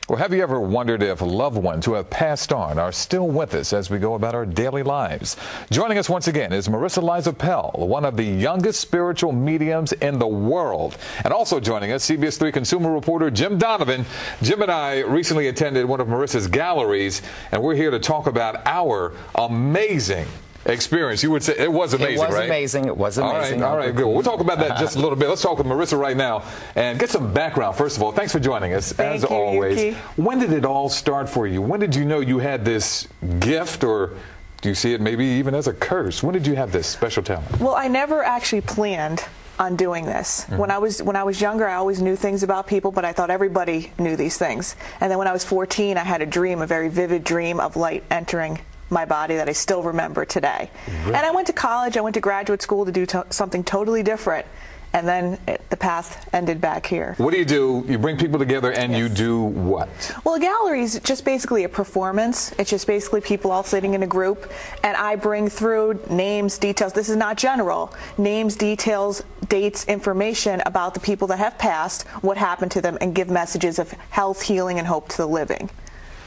Well, have you ever wondered if loved ones who have passed on are still with us as we go about our daily lives? Joining us once again is Marisa Liza Pell, one of the youngest spiritual mediums in the world. And also joining us, CBS 3 consumer reporter Jim Donovan. Jim and I recently attended one of Marissa's galleries, and we're here to talk about our amazing experience. You would say it was amazing, right? It was amazing. It was amazing. All right, good. We'll talk about that just a little bit. Let's talk with Marissa right now and get some background. First of all, thanks for joining us, as always. Ukee. When did it all start for you? When did you know you had this gift, or do you see it maybe even as a curse? When did you have this special talent? Well, I never actually planned on doing this. When I was younger, I always knew things about people, but I thought everybody knew these things. And then when I was 14, I had a dream, a very vivid dream of light entering my body that I still remember today. Really? And I went to college, I went to graduate school to do something totally different, and then the path ended back here. What do? You bring people together and Yes. you do what? Well, a gallery is just basically a performance. It's just basically people all sitting in a group, and I bring through names, details. This is not general. Names, details, dates, information about the people that have passed, what happened to them, and give messages of health, healing, and hope to the living.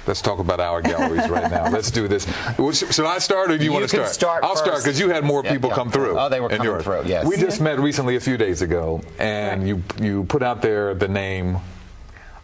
Let's talk about our galleries right now. Let's do this. Should I start, or do you want to start? I'll start because you had more people come through. Oh, they were coming through, yes. We just met recently a few days ago, and you put out there the name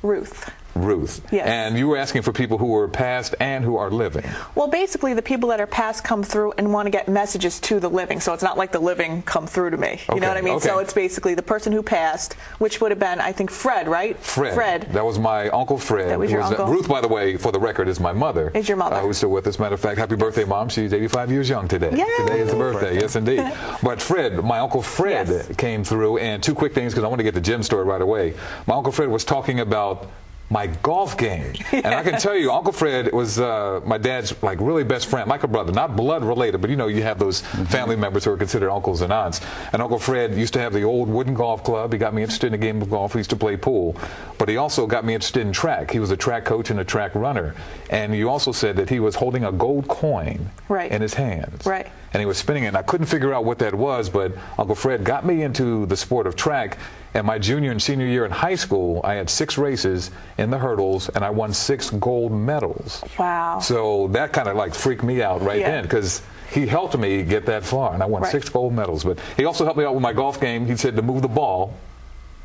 Ruth. Ruth. Yes. And you were asking for people who were past and who are living. Well, basically, the people that are past come through and want to get messages to the living. So it's not like the living come through to me. You know what I mean? Okay. So it's basically the person who passed, which would have been, I think, Fred, right? Fred. That was my Uncle Fred. That was your uncle. Ruth, by the way, for the record, is my mother. Is your mother. Who's still with us. Matter of fact, happy birthday, Mom. She's 85 years young today. Yay. Today is the birthday. Yes, indeed. But Fred, my Uncle Fred came through, and two quick things because I want to get the Jim story right away. My Uncle Fred was talking about my golf game. And I can tell you, Uncle Fred was my dad's really best friend, like a brother, not blood related, but you have those family members who are considered uncles and aunts. And Uncle Fred used to have the old wooden golf club. He got me interested in a game of golf. We used to play pool. But he also got me interested in track. He was a track coach and a track runner. And you also said that he was holding a gold coin in his hands. Right. And he was spinning it. And I couldn't figure out what that was, but Uncle Fred got me into the sport of track. And my junior and senior year in high school, I had 6 races in the hurdles, and I won 6 gold medals. Wow. So that kind of freaked me out then, because he helped me get that far, and I won 6 gold medals. But he also helped me out with my golf game. He said to move the ball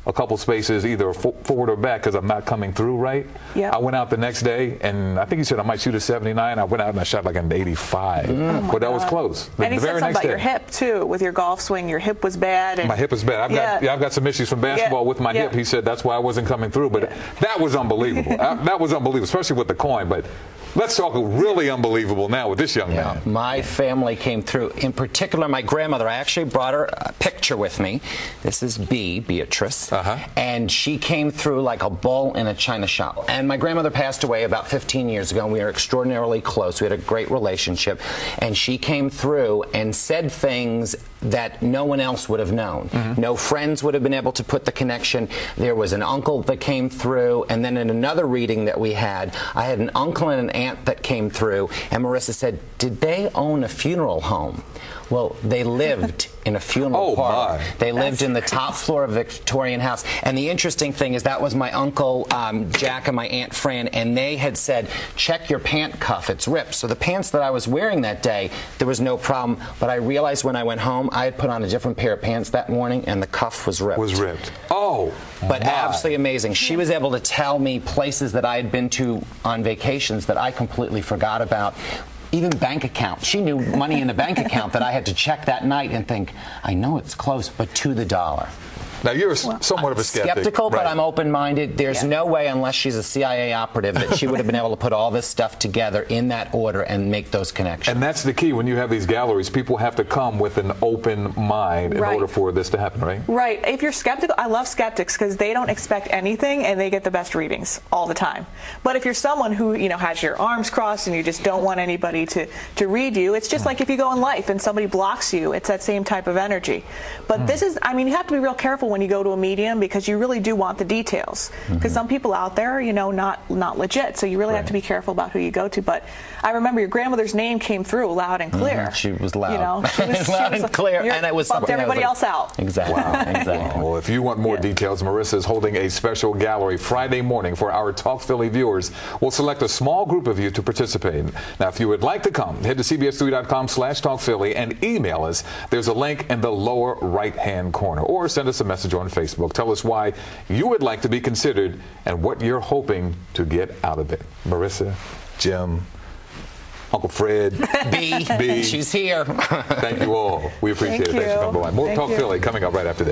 a couple spaces either forward or back because I'm not coming through right. Yep. I went out the next day, and I think he said I might shoot a 79. I went out and I shot like an 85. But that was close. And he said something about your hip, too, with your golf swing. Your hip was bad. And my hip is bad. I've got some issues from basketball with my hip. He said that's why I wasn't coming through. But that was unbelievable. That was unbelievable, especially with the coin. But let's talk really unbelievable now with this young man. My family came through. In particular, my grandmother. I actually brought her a picture with me. This is Beatrice. And she came through like a bull in a china shop. And my grandmother passed away about 15 years ago, and we were extraordinarily close. We had a great relationship. And she came through and said things that no one else would have known. No friends would have been able to put the connection. There was an uncle that came through, and then in another reading that we had, I had an uncle and an aunt that came through, and Marissa said, did they own a funeral home? Well, they lived in a funeral parlor. They lived in the top floor of a Victorian house. And the interesting thing is that was my uncle Jack and my aunt Fran, and they had said, check your pant cuff, it's ripped. So the pants that I was wearing that day, there was no problem. But I realized when I went home, I had put on a different pair of pants that morning, and the cuff was ripped. But absolutely amazing. She was able to tell me places that I had been to on vacations that I completely forgot about. Even bank account. She knew money in a bank account that I had to check that night and think, I know it's close, but to the dollar. Now, you're somewhat of a skeptic. Skeptical, but I'm open-minded. There's no way, unless she's a CIA operative, that she would have been able to put all this stuff together in that order and make those connections. And that's the key. When you have these galleries, people have to come with an open mind in order for this to happen, right? Right. If you're skeptical, I love skeptics because they don't expect anything and they get the best readings all the time. But if you're someone who, has your arms crossed and you just don't want anybody to read you, it's just like if you go in life and somebody blocks you, it's that same type of energy. But this is, you have to be real careful when you go to a medium because you really do want the details. Because some people out there, you know, not legit. So you really have to be careful about who you go to. But I remember your grandmother's name came through loud and clear. She was loud. You know, she was loud and clear, and it was bumped something everybody else out. Exactly. Wow. Exactly. Well, if you want more details, Marissa is holding a special gallery Friday morning for our Talk Philly viewers. We'll select a small group of you to participate. Now, if you would like to come, head to cbs3.com/talkphilly and email us. There's a link in the lower right-hand corner, or send us a message on Facebook. Tell us why you would like to be considered and what you're hoping to get out of it. Marissa, Jim, Uncle Fred, B, she's here. Thank you all. We appreciate it. Thanks for coming by. More Talk Philly coming up right after this.